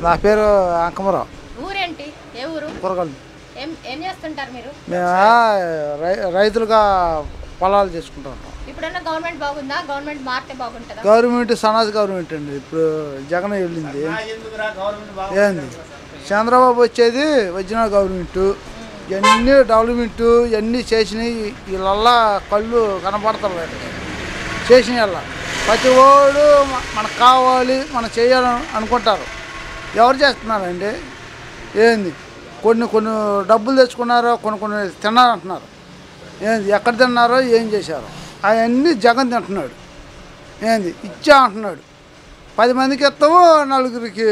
నా పేరు అంకమరావు. ఊరేంటి? ఏ ఊరు? కూరగాయలు. ఏం చేస్తుంటారు మీరు? మేము రైతులుగా పొలాలు చేసుకుంటాం. ఇప్పుడన్నా గవర్నమెంట్ బాగుందా? గవర్నమెంట్ మారితే బాగుంటుందా? గవర్నమెంట్ సనాజ్ గవర్నమెంట్ అండి. ఇప్పుడు జగన్ వెళ్ళింది ఏంది, చంద్రబాబు వచ్చేది వచ్చిన గవర్నమెంట్ ఇవన్నీ డెవలప్మెంట్ ఇవన్నీ చేసినాయి. వీళ్ళల్లా కళ్ళు కనపడతారు చేసిన వాళ్ళ ప్రతి ఓడు మనకు కావాలి మనం చేయాలని అనుకుంటారు. ఎవరు చేస్తున్నారండి? ఏంది కొన్ని డబ్బులు తెచ్చుకున్నారో కొన్ని తిన్నారంటున్నారు. ఏంది ఎక్కడ తిన్నారో ఏం చేశారో అవన్నీ జగన్ తింటున్నాడు. ఏంది ఇచ్చా అంటున్నాడు. 10 మందికి ఇస్తాము, 4గురికి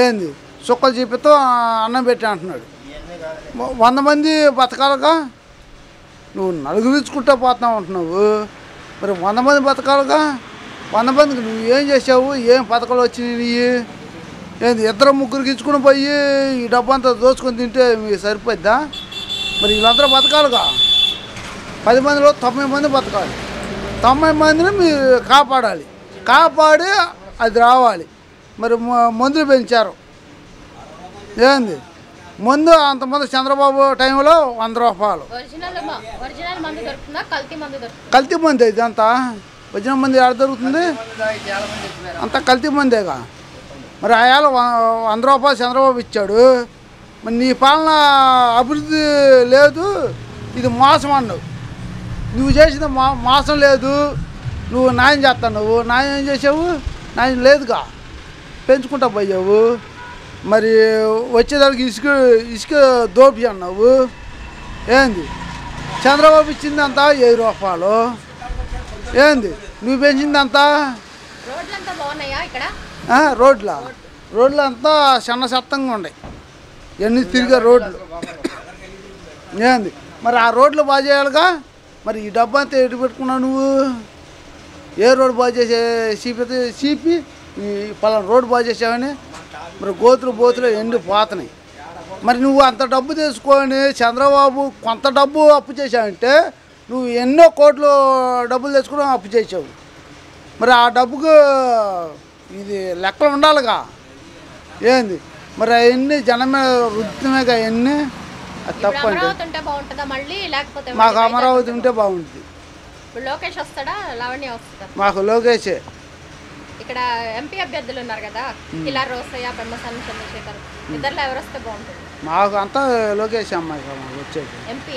ఏంది సుక్కలు చూపిస్తాం, అన్నం పెట్టి అంటున్నాడు. 100 మంది బతకాలుగా నువ్వు 4 ఇచ్చుకుంటా పోతున్నావు అంటున్నావు. మరి 100 మంది బతకాలుగా 100 మందికి నువ్వు ఏం చేసావు? ఏం పథకాలు వచ్చినాయి? ఏంది 2-3 ఇచ్చుకుని పోయి ఈ డబ్బు అంతా దోచుకొని తింటే మీకు సరిపోద్దా? మరి వీళ్ళందరూ బతకాలిగా. 10 మందిలో 90 మంది బతకాలి. 90 మందిని మీరు కాపాడాలి. కాపాడి అది రావాలి. మరి మందులు పెంచారు. ఏంది ముందు అంతమంది చంద్రబాబు టైంలో 100 రూపాయలు కల్తీ మంది. ఇదంతా ఒరిజినల్ మంది ఎక్కడ దొరుకుతుంది? అంతా కల్తీ మందేగా. మరి ఆయాల 100 రూపాయలు చంద్రబాబు ఇచ్చాడు. మరి నీ పాలన అభివృద్ధి లేదు, ఇది మోసం అన్నావు. నువ్వు చేసిన మోసం లేదు, నువ్వు న్యాయం చేస్తావు. నువ్వు న్యాయం ఏం చేసావు? న్యాయం లేదుగా, పెంచుకుంటా పోయావు. మరి వచ్చేదానికి ఇసుక దోపి అన్నావు. ఏంది చంద్రబాబు ఇచ్చింది అంతా 7 రూపాయలు. ఏంది నువ్వు పెంచింది అంతా? రోడ్లు అంతా చిన్న సత్తంగా ఉన్నాయి. ఎన్ని తిరిగే రోడ్లు. ఏంది మరి ఆ రోడ్లు బాగు చేయాలిగా. మరి ఈ డబ్బు అంతా ఎటు పెట్టుకున్నావు నువ్వు? ఏ రోడ్డు బాగు చేసే చీపి ఈ పలానా రోడ్డు బాగు చేసావని మరి బోతులు ఎండిపోతున్నాయి. మరి నువ్వు అంత డబ్బు తీసుకొని చంద్రబాబు కొంత డబ్బు అప్పు చేసావంటే నువ్వు ఎన్నో కోట్లు డబ్బులు తెచ్చుకుని అప్పు చేసావు. మరి ఆ డబ్బుకు ఇది లెక్కలు ఉండాలిగా. ఏంది మరి అవన్నీ జనమే వృత్తిమేగా అవన్నీ. అది తప్పండి. మాకు అమరావతి ఉంటే బాగుంటుంది. లోకేష్ వస్తాడా, లావణ్య వస్తుందా? మాకు లోకేషే. ఇక్కడ ఎంపీ అభ్యర్థులు ఉన్నారు కదా, కిలార్ రోసయ్య, పెమ్మసాని చంద్రశేఖర్, ఇద్దరులో ఎవరు వస్తే బాగుంటుంది? మాకు అంతా లోకేష్ అమ్మాయి వచ్చేది. ఎంపీ